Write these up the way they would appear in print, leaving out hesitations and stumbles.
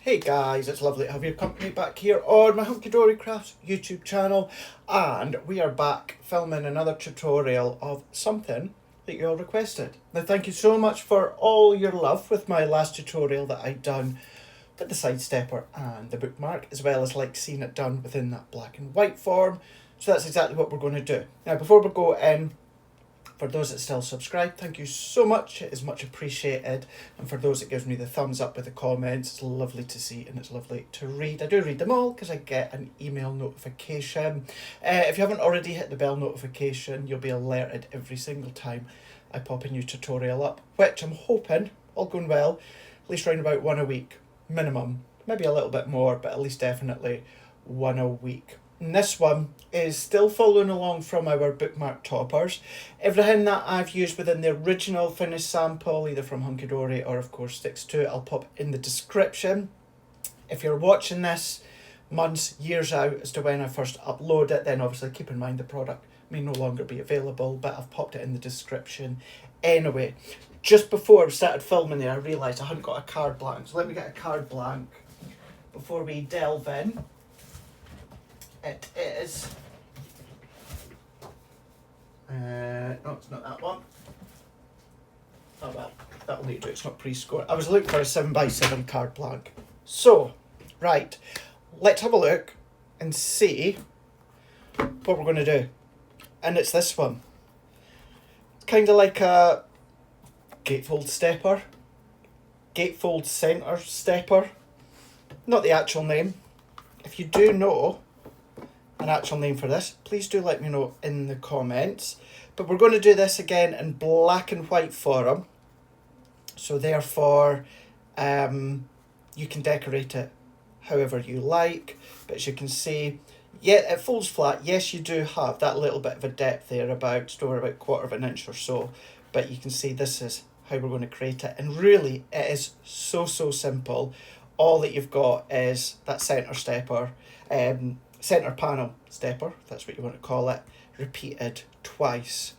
Hey guys, it's lovely to have your company back here on my Hunkydory Crafts YouTube channel, and we are back filming another tutorial of something that you all requested. Now thank you so much for all your love with my last tutorial that I'd done with the side stepper and the bookmark, as well as like seeing it done within that black and white form. So that's exactly what we're going to do. Now before we go in, for those that still subscribe, thank you so much. It is much appreciated. And for those that gives me the thumbs up with the comments, it's lovely to see and it's lovely to read. I do read them all because I get an email notification. If you haven't already hit the bell notification, you'll be alerted every single time I pop a new tutorial up, which I'm hoping, all going well, at least around about one a week, minimum. Maybe a little bit more, but at least definitely one a week. And this one is still following along from our Bookmark Toppers. Everything that I've used within the original finished sample, either from Hunkydory or of course Stix2, I'll pop in the description. If you're watching this months, years out as to when I first upload it, then obviously keep in mind the product may no longer be available, but I've popped it in the description anyway. Just before I started filming there, I realised I hadn't got a card blank, so let me get a card blank before we delve in. It is, no, it's not that one. Oh well, that'll need to do, it's not pre-scored. I was looking for a 7x7 card blank. So, right, let's have a look and see what we're going to do. And it's this one. It's kind of like a gatefold stepper, gatefold centre stepper. Not the actual name. If you do know an actual name for this, please do let me know in the comments. But we're going to do this again in black and white form, so therefore you can decorate it however you like. But as you can see, yeah, it folds flat. Yes, you do have that little bit of a depth there, about a quarter of an inch or so, but you can see this is how we're going to create it. And really it is so simple. All that you've got is that centre stepper, centre panel stepper, if that's what you want to call it, repeated twice.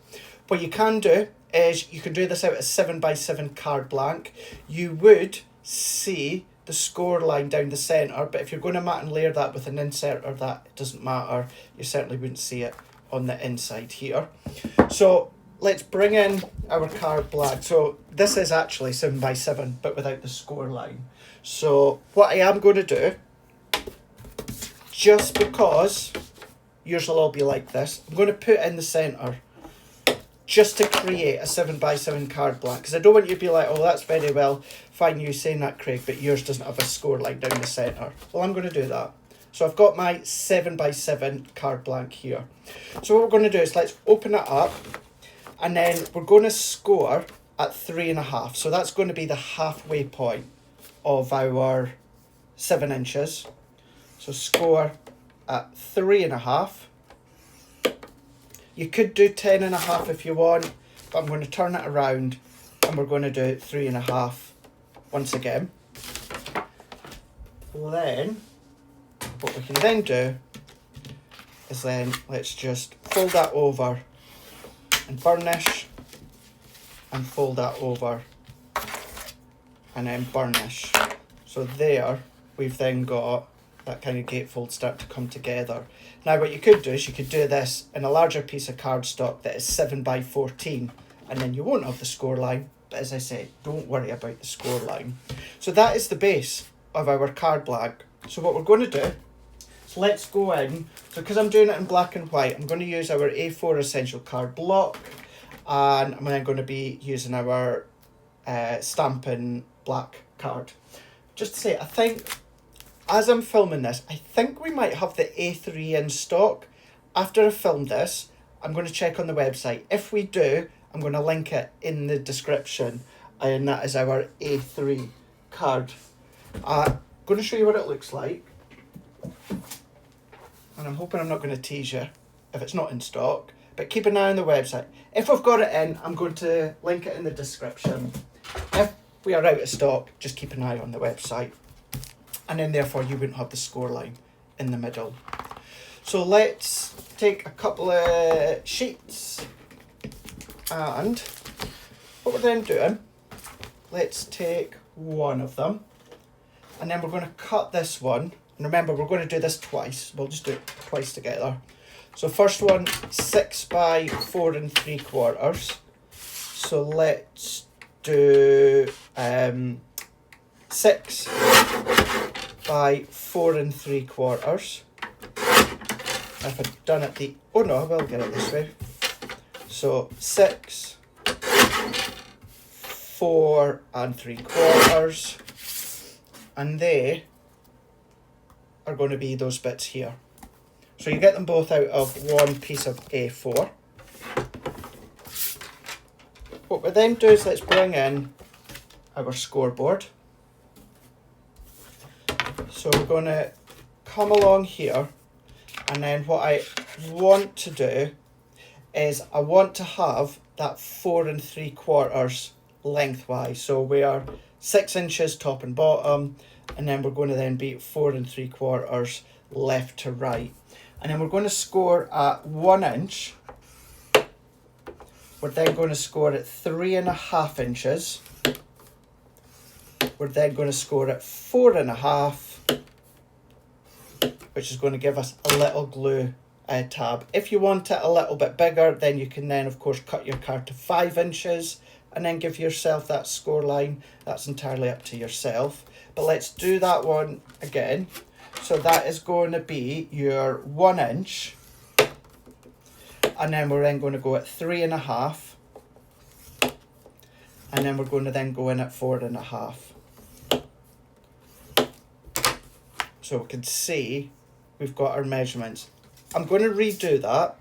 What you can do is you can do this out as 7x7 card blank. You would see the score line down the centre, but if you're going to mat and layer that with an inserter, that it doesn't matter. You certainly wouldn't see it on the inside here. So let's bring in our card blank. So this is actually 7x7, but without the score line. So what I am going to do, just because yours will all be like this, I'm going to put in the centre just to create a 7x7 card blank, because I don't want you to be like, oh, that's very well fine you saying that, Craig, but yours doesn't have a score line down the centre. Well, I'm going to do that. So I've got my 7x7 card blank here. So what we're going to do is let's open it up, and then we're going to score at 3.5. So that's going to be the halfway point of our 7 inches. So score at 3.5. You could do 10.5 if you want, but I'm going to turn it around and we're going to do 3.5 once again. Then, what we can then do is then let's just fold that over and burnish, and fold that over and then burnish. So there we've then got that kind of gatefold start to come together. Now what you could do is you could do this in a larger piece of cardstock that is 7x14, and then you won't have the score line, but as I say, don't worry about the score line. So that is the base of our card blank. So what we're going to do, so let's go in, so because I'm doing it in black and white, I'm going to use our A4 essential card block, and I'm then going to be using our Stampin' black card. Just to say, I think as I'm filming this, I think we might have the A3 in stock. After I film this, I'm going to check on the website. If we do, I'm going to link it in the description, and that is our A3 card. I'm going to show you what it looks like, and I'm hoping I'm not going to tease you if it's not in stock, but keep an eye on the website. If I've got it in, I'm going to link it in the description. If we are out of stock, just keep an eye on the website, and then therefore you wouldn't have the score line in the middle. So let's take a couple of sheets, and what we're then doing, let's take one of them And then we're going to cut this one. And remember, we're going to do this twice. We'll just do it twice together. So first one, 6 by 4 3/4. So let's do 6 by 4 3/4. If I'd done it oh no, I will get it this way. So 6, 4 3/4, and they are going to be those bits here. So you get them both out of one piece of A4. What we then do is let's bring in our scoreboard. So we're going to come along here, and then what I want to do is I want to have that 4 3/4 lengthwise. So we are 6 inches top and bottom, and then we're going to then be 4 3/4 left to right. And then we're going to score at 1 inch. We're then going to score at 3.5 inches. We're then going to score at 4.5, which is going to give us a little glue tab. If you want it a little bit bigger, then you can then of course cut your card to 5 inches and then give yourself that score line. That's entirely up to yourself. But let's do that one again. So that is going to be your 1 inch. And then we're then going to go at 3.5. And then we're going to then go in at 4.5. So we can see we've got our measurements. I'm going to redo that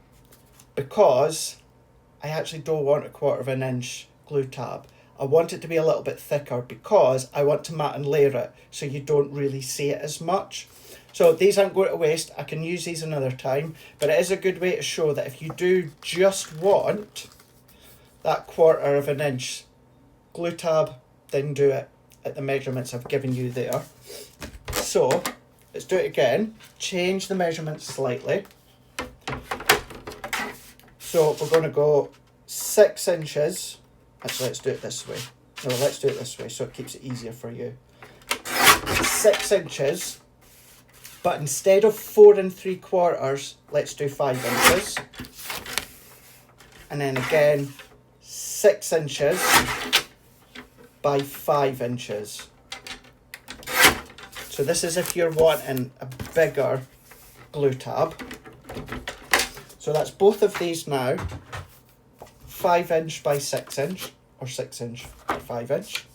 because I actually don't want a 1/4 inch glue tab. I want it to be a little bit thicker because I want to mat and layer it so you don't really see it as much. So these aren't going to waste. I can use these another time, but it is a good way to show that if you do just want that 1/4 inch glue tab, then do it at the measurements I've given you there. So let's do it again. Change the measurements slightly. So we're going to go 6 inches. Actually, let's do it this way. No, let's do it this way so it keeps it easier for you. 6 inches. But instead of 4 3/4, let's do 5 inches. And then again, 6 inches by 5 inches. So this is if you're wanting a bigger glue tab. So that's both of these now. 5 inch by 6 inch, or 6 inch by 5 inch.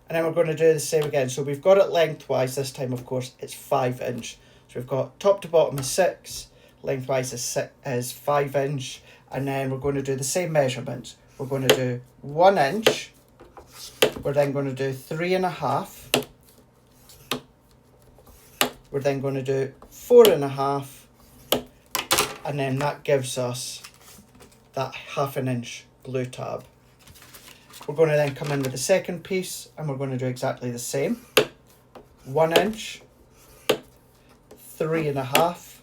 And then we're going to do the same again. So we've got it lengthwise this time, of course, it's 5 inch. So we've got top to bottom is 6, lengthwise is 5 inch. And then we're going to do the same measurements. We're going to do 1 inch. We're then going to do 3.5. We're then going to do 4.5. And then that gives us that 1/2 inch glue tab. We're going to then come in with the second piece and we're going to do exactly the same. 1 inch, 3.5,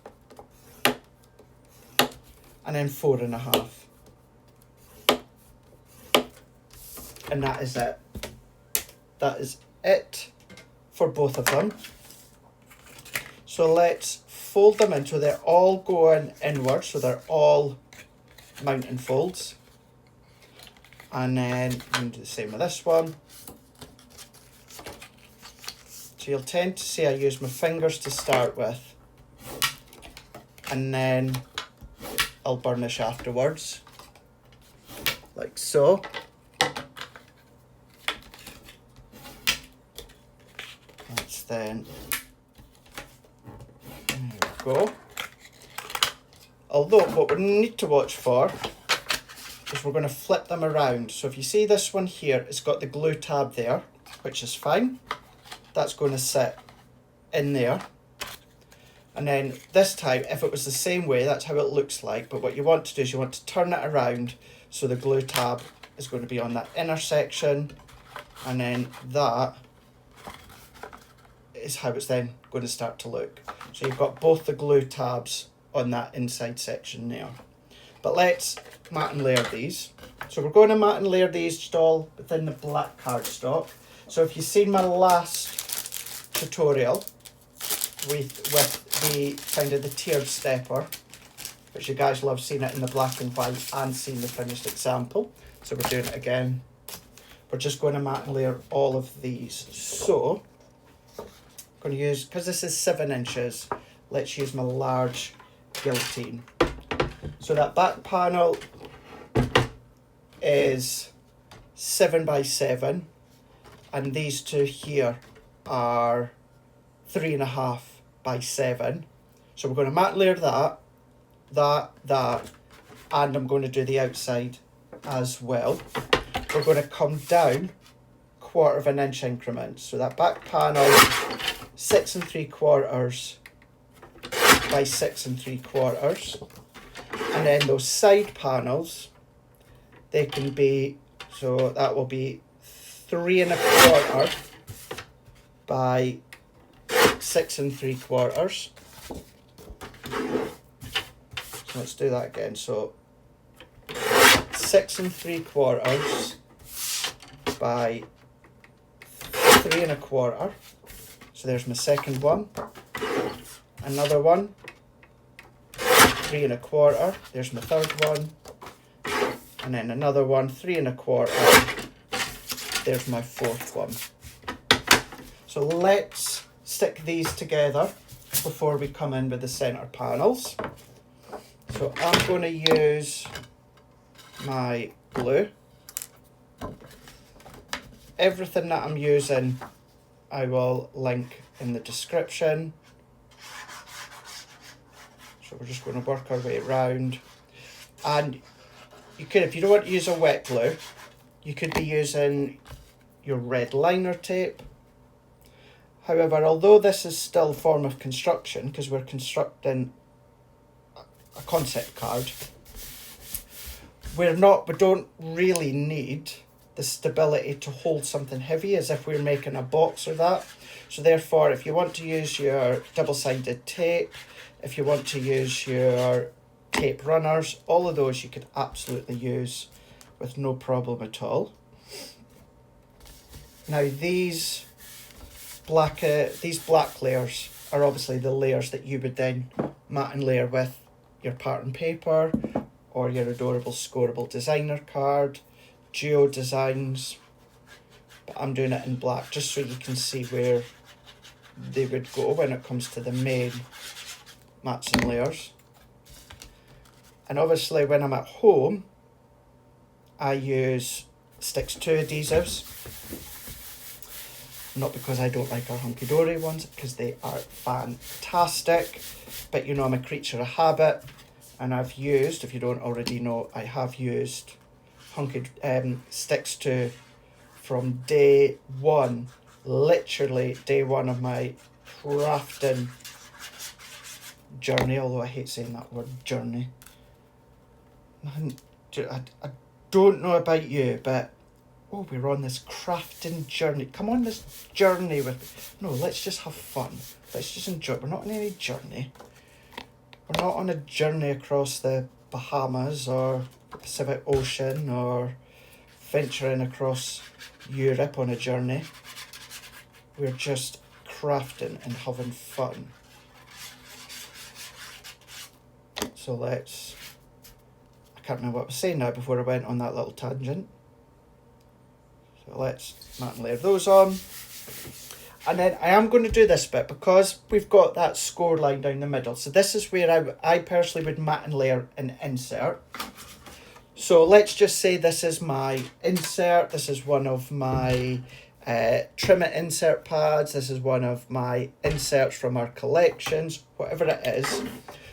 and then 4.5. And that is it. That is it for both of them. So let's fold them in so they're all going inward, so they're all mounting folds. And then I'm going to do the same with this one. So you'll tend to see I use my fingers to start with, and then I'll burnish afterwards, like so. That's then, there we go. Although what we need to watch for is we're going to flip them around. So if you see this one here, it's got the glue tab there, which is fine. That's going to sit in there. And then this time, if it was the same way, that's how it looks like. But what you want to do is you want to turn it around so the glue tab is going to be on that inner section. And then that is how it's then going to start to look. So you've got both the glue tabs on that inside section there. But let's mat and layer these. So we're going to mat and layer these just all within the black cardstock. So if you've seen my last tutorial with the kind of the tiered stepper, which you guys love seeing it in the black and white and seeing the finished example. So we're doing it again. We're just going to mat and layer all of these. So I'm going to use, because this is 7 inches, let's use my large guillotine. So that back panel is 7 by 7, and these two here are 3.5 by 7. So we're going to mat layer that, and I'm going to do the outside as well. We're going to come down 1/4 inch increments. So that back panel, 6 3/4 by 6 3/4, and then those side panels, they can be, so that will be 3 1/4 by 6 3/4. So let's do that again. So 6 3/4 by 3 1/4. So there's my second one. Another one, 3 1/4. There's my third one. And then another one, 3 1/4. There's my fourth one. So let's stick these together before we come in with the center panels. So I'm going to use my glue. Everything that I'm using I will link in the description. So we're just going to work our way around. And you could, if you don't want to use a wet glue, you could be using your red liner tape. However, although this is still a form of construction, because we're constructing a concept card, we don't really need the stability to hold something heavy as if we're making a box or that. So therefore, if you want to use your double-sided tape, if you want to use your tape runners, all of those you could absolutely use with no problem at all. Now these black layers are obviously the layers that you would then mat and layer with your pattern paper or your adorable scoreable designer card, geo designs, but I'm doing it in black just so you can see where they would go when it comes to the main mats and layers. And obviously when I'm at home, I use Stix2 adhesives. Not because I don't like our Hunkydory ones, because they are fantastic. But you know, I'm a creature of habit, and I've used, if you don't already know, I have used Stix2 from day one, literally day one of my crafting journey, although I hate saying that word, journey. I don't know about you, but oh, we're on this crafting journey. Come on this journey with me. No, let's just have fun. Let's just enjoy. We're not on any journey. We're not on a journey across the Bahamas or the Pacific Ocean or venturing across Europe on a journey. We're just crafting and having fun. So let's... I can't remember what I was saying now before I went on that little tangent. So let's mat and layer those on. And then I am going to do this bit because we've got that score line down the middle. So this is where I personally would mat and layer an insert. So let's just say this is my insert. This is one of my trim it insert pads. This is one of my inserts from our collections, whatever it is.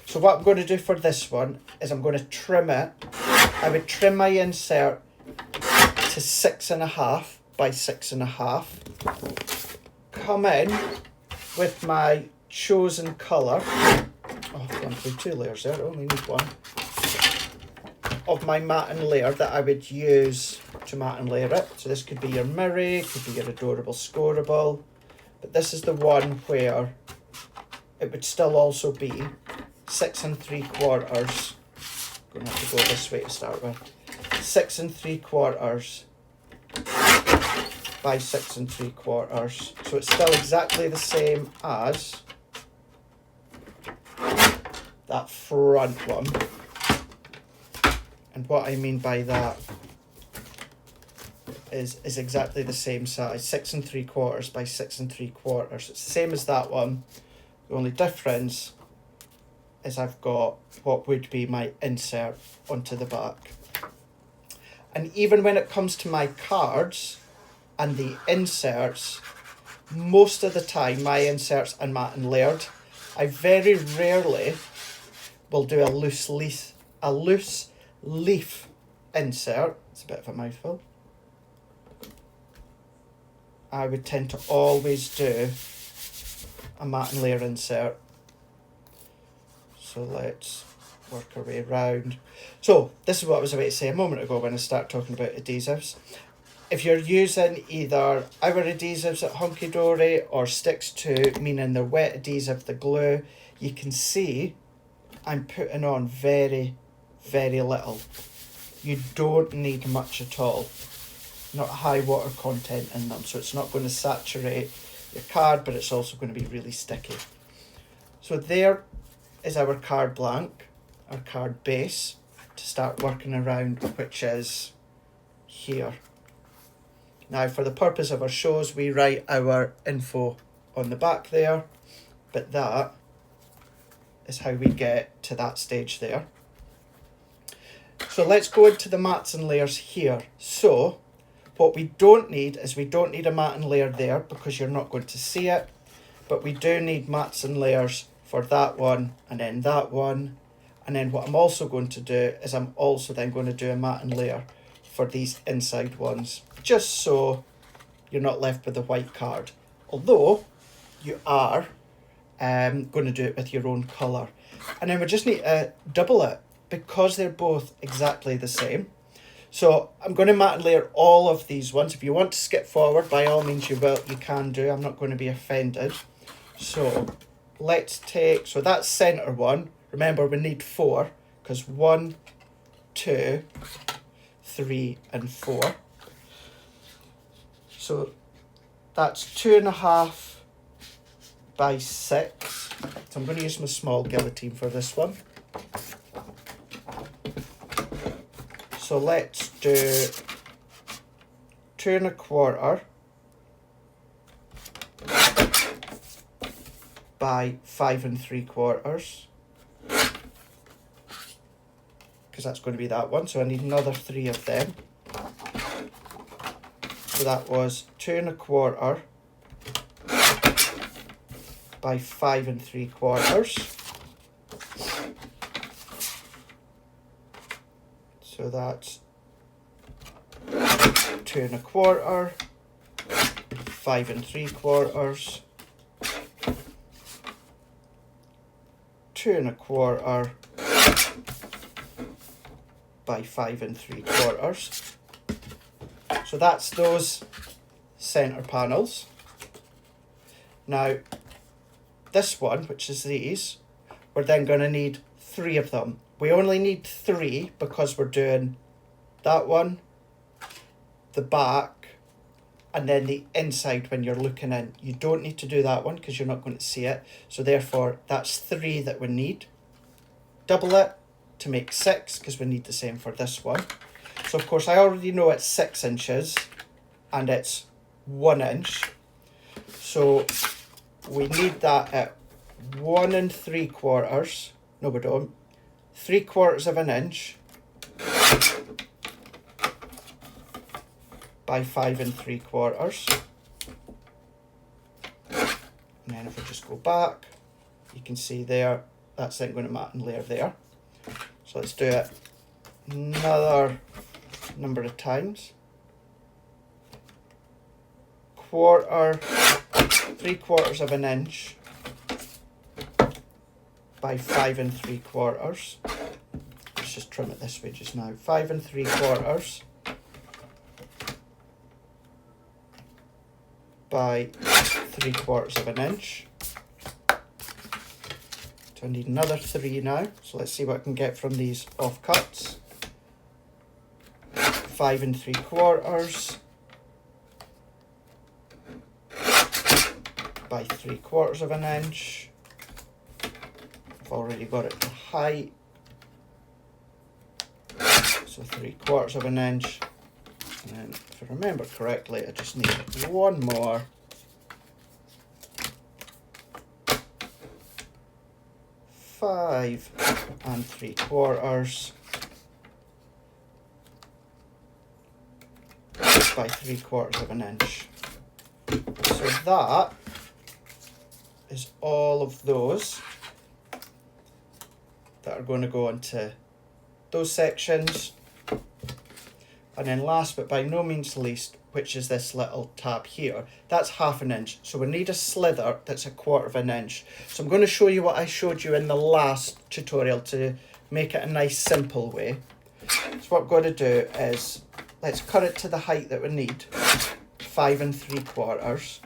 So what I'm going to do for this one is I'm going to trim it. I would trim my insert to 6.5 by 6.5. Come in with my chosen colour. Oh, I've gone through 2 layers there, I only need one. Of my mat and layer that I would use to mat and layer it. So this could be your Mirri, could be your adorable scoreable, but this is the one where it would still also be 6 3/4. Gonna have to go this way to start with. 6 3/4 by 6 3/4. So it's still exactly the same as that front one. And what I mean by that is exactly the same size, 6 3/4 by 6 3/4. It's the same as that one. The only difference is I've got what would be my insert onto the back. And even when it comes to my cards and the inserts, most of the time my inserts are matte and layered. I very rarely will do a loose leaf insert. It's a bit of a mouthful. I would tend to always do a matte and layer insert. So let's work our way around. So this is what I was about to say a moment ago when I started talking about adhesives. If you're using either our adhesives at Hunkydory or Stix2, meaning the wet adhesive, the glue, you can see I'm putting on very, very little. You don't need much at all. Not high water content in them, so it's not going to saturate your card, but it's also going to be really sticky. So there is our card blank, our card base, to start working around, which is here. Now, for the purpose of our shows, we write our info on the back there, but that is how we get to that stage there. So let's go into the mats and layers here. So what we don't need is we don't need a mat and layer there because you're not going to see it, but we do need mats and layers for that one and then that one. And then what I'm also going to do is I'm also then going to do a mat and layer for these inside ones, just so you're not left with a white card. Although you are going to do it with your own colour. And then we just need to double it because they're both exactly the same. So I'm going to mat and layer all of these ones. If you want to skip forward, by all means you can do. I'm not going to be offended. So let's take, so that's centre one. Remember, we need 4 because 1, 2, 3 and 4. So that's 2.5 by 6. So I'm going to use my small guillotine for this one. So let's do 2.25 by 5 3/4. Because that's going to be that one. So I need another 3 of them. So that was 2.25 by 5 3/4. So that's 2.25, 5 3/4, 2.25 by 5 3/4. So that's those centre panels. Now this one, which is these, we're then going to need 3 of them. We only need 3 because we're doing that one, the back, and then the inside when you're looking in. You don't need to do that one because you're not going to see it. So therefore, that's 3 that we need. Double it to make 6 because we need the same for this one. So of course, I already know it's 6 inches and it's 1 inch. So we need that at 1 3/4. No, we don't. 3/4 of an inch by 5 3/4. And then if we just go back, you can see there, that's then going to mat and layer there. So let's do it another number of times. 3/4 of an inch by 5 3/4. Let's just trim it this way just now. 5 3/4 by 3/4 of an inch. So I need another 3 now. So let's see what I can get from these offcuts. 5 3/4 by 3/4 of an inch. I've already got it to height, so 3/4 of an inch. And then, if I remember correctly, I just need one more. 5 3/4 by 3/4 of an inch. So that is all of those that are going to go into those sections. And then last but by no means least, which is this little tab here, that's 1/2 an inch. So we need a slither that's 1/4 of an inch. So I'm going to show you what I showed you in the last tutorial to make it a nice simple way. So what I'm going to do is, let's cut it to the height that we need, 5 3/4.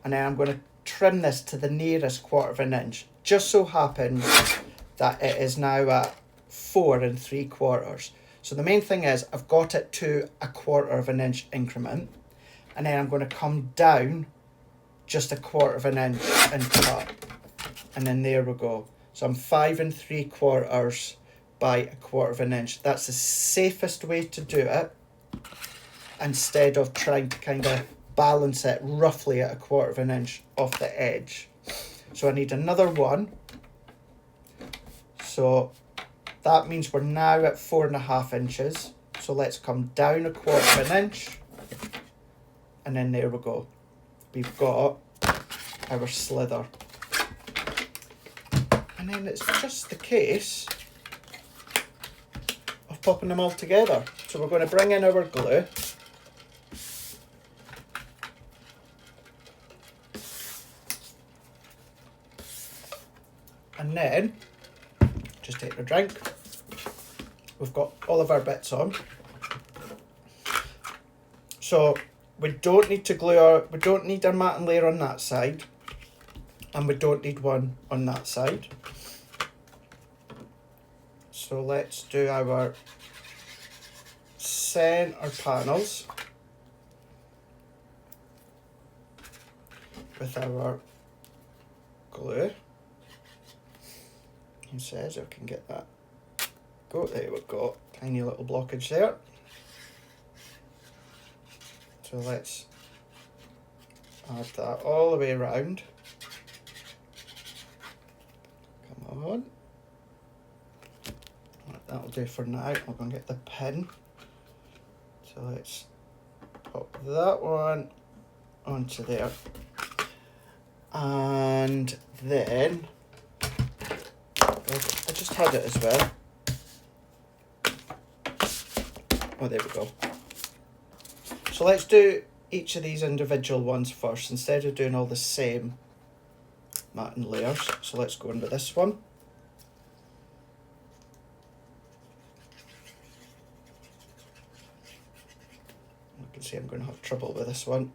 And then I'm going to trim this to the nearest 1/4 of an inch. Just so happens that it is now at 4 3/4. So the main thing is I've got it to 1/4 of an inch increment, and then I'm going to come down just 1/4 of an inch and cut, and then there we go. So I'm 5 3/4 by 1/4 of an inch. That's the safest way to do it, instead of trying to kind of balance it roughly at 1/4 of an inch off the edge. So I need another one. So that means we're now at 4.5 inches. So let's come down 1/4 of an inch. And then there we go. We've got our slither. And then it's just the case of popping them all together. So we're going to bring in our glue. And then, just take a drink. We've got all of our bits on. So we don't need to glue we don't need our matting layer on that side, and we don't need one on that side. So let's do our centre panels with our glue. He says I can get that. Go, there we go. Tiny little blockage there. So let's add that all the way around. Come on. That'll do for now. I'm going to get the pin. So let's pop that one onto there. And then I just had it as well. Oh, there we go. So let's do each of these individual ones first, instead of doing all the same matting layers. So let's go into this one. You can see I'm going to have trouble with this one.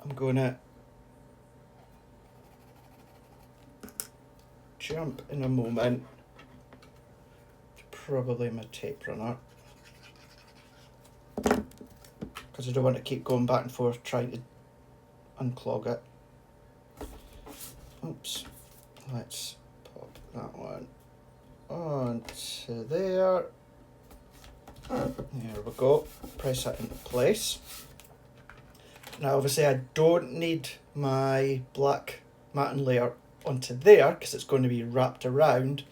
I'm going to jump in a moment to probably my tape runner, because I don't want to keep going back and forth trying to unclog it. Oops. Let's pop that one onto there. There we go. Press that into place. Now obviously I don't need my black matting layer onto there because it's going to be wrapped around,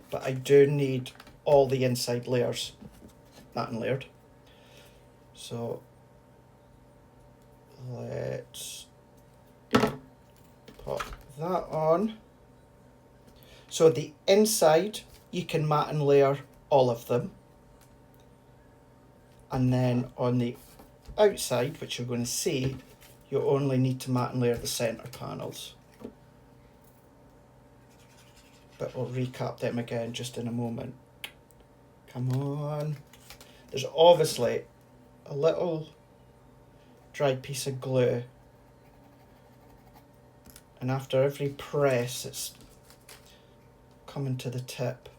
but I do need all the inside layers matting layered. So let's pop that on. So the inside you can matting layer all of them, and then on the outside, which you're going to see, you only need to matting layer the centre panels. But we'll recap them again just in a moment. Come on. There's obviously a little dry piece of glue, and after every press it's coming to the tip.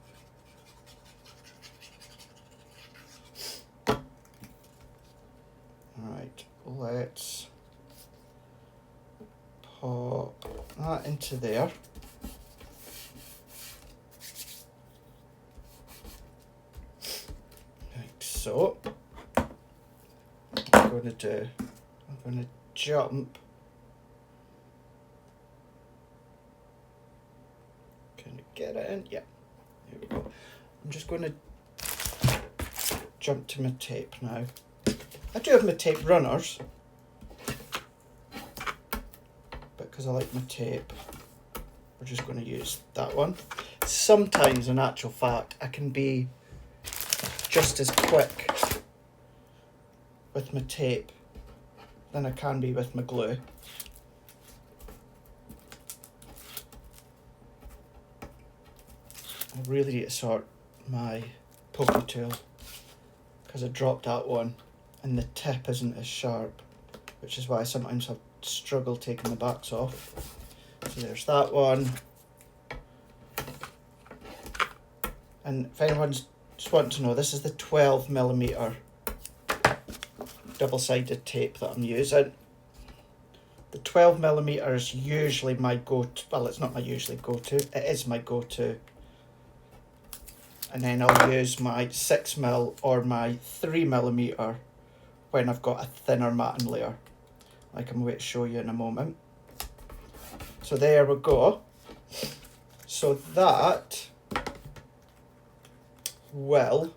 into there. Like so. I'm going to jump. Can you get it in? Yeah, there we go. I'm just going to jump to my tape now. I do have my tape runners, but because I like my tape, we're just going to use that one. Sometimes, in actual fact, I can be just as quick with my tape than I can be with my glue. I really need to sort my poker tool because I dropped that one and the tip isn't as sharp, which is why sometimes I struggle taking the backs off. So there's that one. And if anyone's just wanting to know, this is the 12mm double-sided tape that I'm using. The 12mm is usually my go-to, well, it's not my usually go-to, it is my go-to. And then I'll use my 6mm or my 3mm when I've got a thinner matting layer, like I'm going to show you in a moment. So there we go. So that will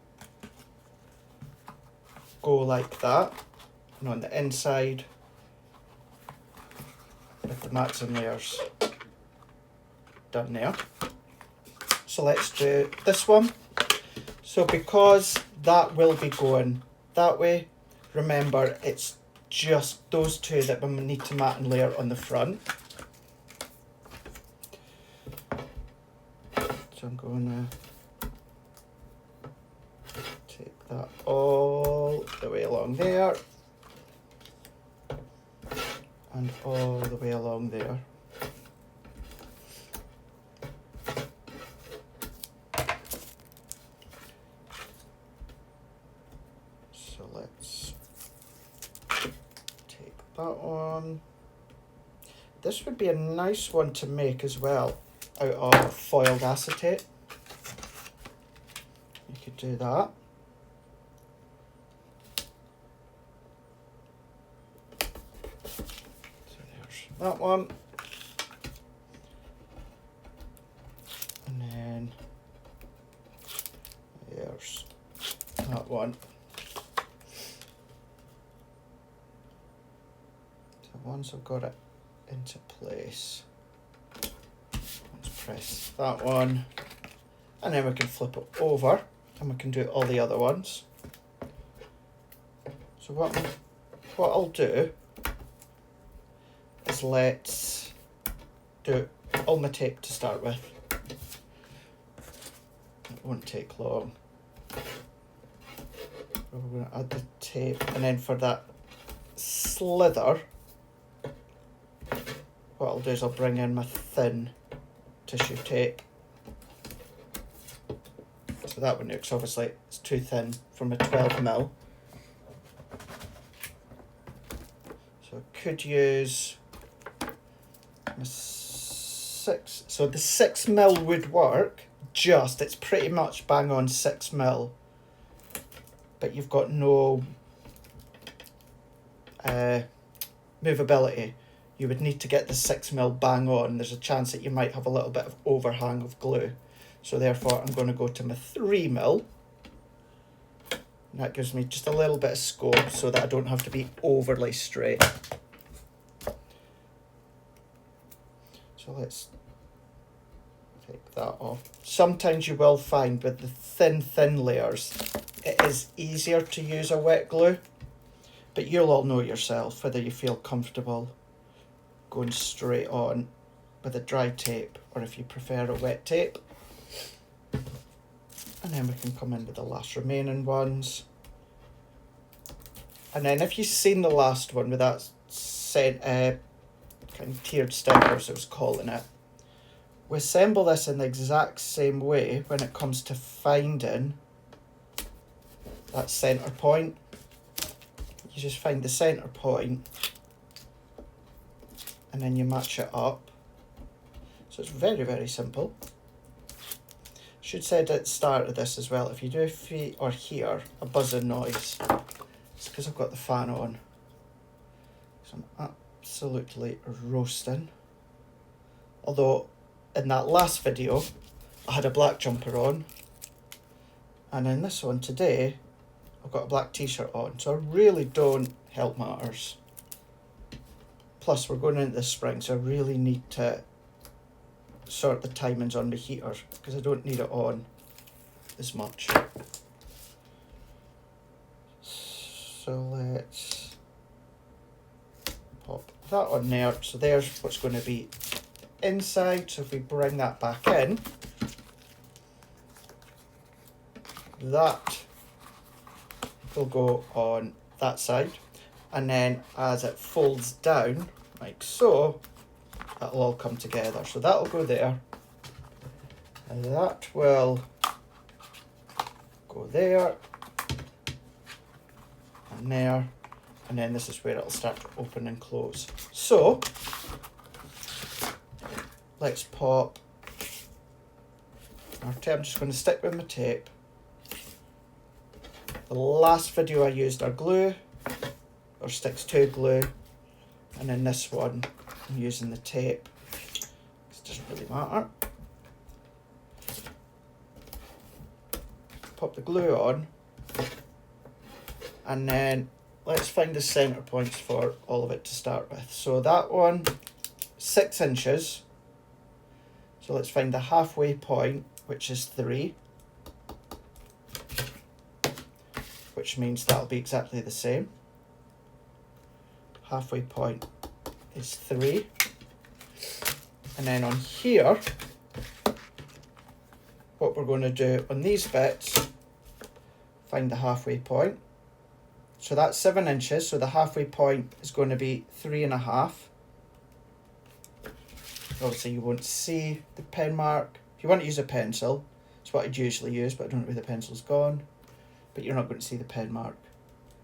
go like that, and on the inside with the mats and layers done there. So let's do this one. So because that will be going that way, remember it's just those two that we need to mat and layer on the front. So I'm going to take that all the way along there and all the way along there. So let's take that one. This would be a nice one to make as well out of foiled acetate. You could do that. So there's that one. And then there's that one. So once I've got it into place, let's press that one, and then we can flip it over and we can do all the other ones. So what I'll do is let's do all my tape to start with. It won't take long. We're going to add the tape, and then for that slither, what I'll do is I'll bring in my thin tissue tape. So that one looks, obviously it's too thin for my 12mm. So I could use my 6. So the 6mm would work, just it's pretty much bang on 6mm, but you've got no movability. You would need to get the 6mm bang on. There's a chance that you might have a little bit of overhang of glue. So therefore I'm going to go to my 3mm. And that gives me just a little bit of scope so that I don't have to be overly straight. So let's take that off. Sometimes you will find with the thin layers, it is easier to use a wet glue, but you'll all know yourself whether you feel comfortable going straight on with a dry tape or if you prefer a wet tape. And then we can come in with the last remaining ones. And then if you've seen the last one with that kind of tiered stickers, I was calling it, we assemble this in the exact same way when it comes to finding that centre point. You just find the centre point and then you match it up So it's very, very simple. Should said at the start of this as well, if you do feel or hear a buzzing noise, it's because I've got the fan on. So I'm absolutely roasting. Although in that last video I had a black jumper on, and in this one today I've got a black t-shirt on, so I really don't help matters. Plus we're going into the spring, so I really need to sort the timings on the heater because I don't need it on as much. So let's pop that on there. So there's what's going to be inside. So if we bring that back in, that will go on that side, and then as it folds down like so, that'll all come together. So that'll go there, and that will go there, and there, and then this is where it'll start to open and close. So let's pop our tape. I'm just going to stick with my tape. The last video I used our glue, or Stix2 glue, and then this one I'm using the tape. It doesn't really matter. Pop the glue on, and then let's find the center points for all of it to start with. So that one, 6 inches. So let's find the halfway point, which is 3, which means that'll be exactly the same. Halfway point is 3, and then on here what we're going to do on these bits, find the halfway point. So that's 7 inches, so the halfway point is going to be 3.5. Obviously you won't see the pen mark. If you want to use a pencil, it's what I'd usually use, but I don't know where the pencil's gone, but you're not going to see the pen mark.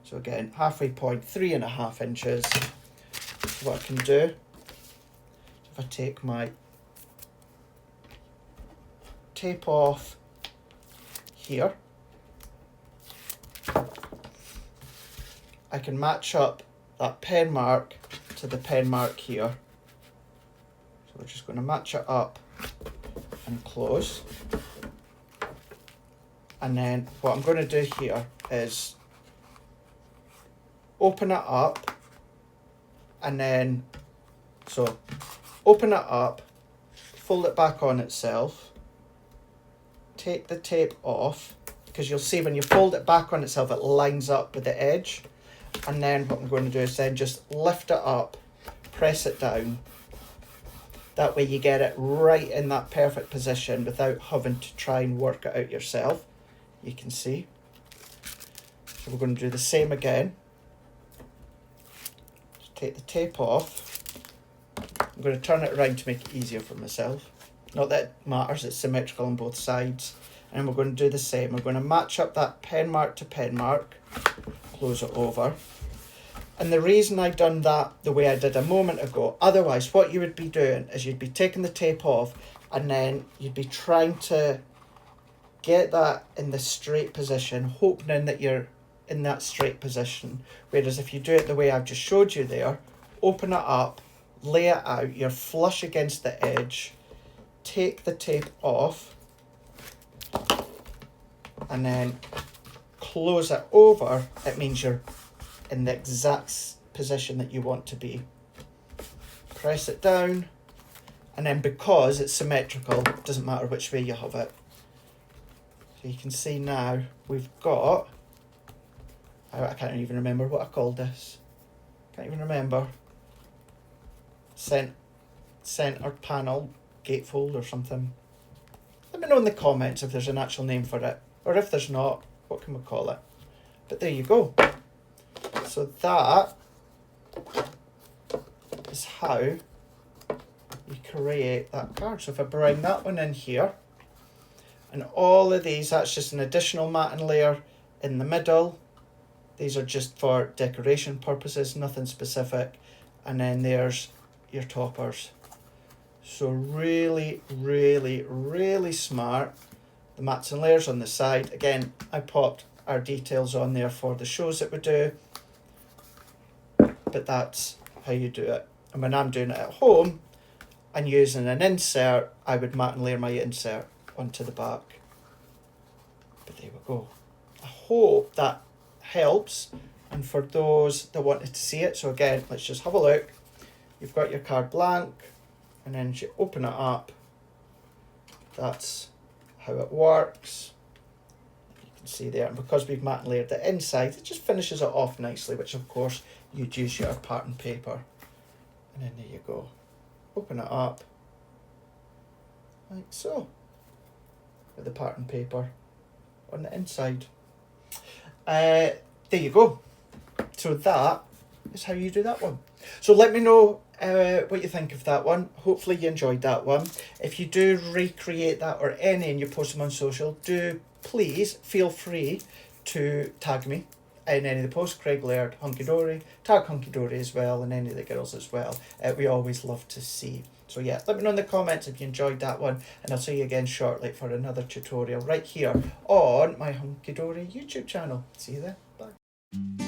So again, halfway point, 3.5 inches. So what I can do, if I take my tape off here, I can match up that pen mark to the pen mark here. So we're just going to match it up and close. And then what I'm going to do here is open it up, and then, so open it up, fold it back on itself, take the tape off, because you'll see when you fold it back on itself it lines up with the edge, and then what I'm going to do is then just lift it up, press it down, that way you get it right in that perfect position without having to try and work it out yourself. You can see. So we're going to do the same again. Just take the tape off. I'm going to turn it around to make it easier for myself. Not that it matters, it's symmetrical on both sides. And we're going to do the same. We're going to match up that pen mark to pen mark, close it over. And the reason I've done that the way I did a moment ago, otherwise what you would be doing is you'd be taking the tape off and then you'd be trying to get that in the straight position, hoping that you're in that straight position. Whereas if you do it the way I've just showed you there, open it up, lay it out, you're flush against the edge, take the tape off, and then close it over, it means you're in the exact position that you want to be. Press it down, and then because it's symmetrical, it doesn't matter which way you have it. So you can see now we've got, I can't even remember what I called this. Can't even remember. Center panel, gatefold or something. Let me know in the comments if there's an actual name for it. Or if there's not, what can we call it? But there you go. So that is how you create that card. So if I bring that one in here, and all of these, that's just an additional matting layer in the middle. These are just for decoration purposes, nothing specific. And then there's your toppers. So really, really, really smart. The mats and layers on the side. Again, I popped our details on there for the shows that we do. But that's how you do it. And when I'm doing it at home and using an insert, I would mat and layer my insert onto the back. But there we go. I hope that helps. And for those that wanted to see it, so again, let's just have a look. You've got your card blank, and then as you open it up, that's how it works. You can see there, and because we've mat and layered the inside, it just finishes it off nicely, which of course you'd use your pattern paper. And then there you go. Open it up, like so, with the pattern paper on the inside. There you go. So that is how you do that one. So let me know what you think of that one. Hopefully you enjoyed that one. If you do recreate that or any and you post them on social, do please feel free to tag me in any of the posts. Craig Laird, Hunkydory, tag Hunkydory as well, and any of the girls as well. We always love to see. So yeah, let me know in the comments if you enjoyed that one, and I'll see you again shortly for another tutorial right here on my Hunkydory YouTube channel. See you there. Bye.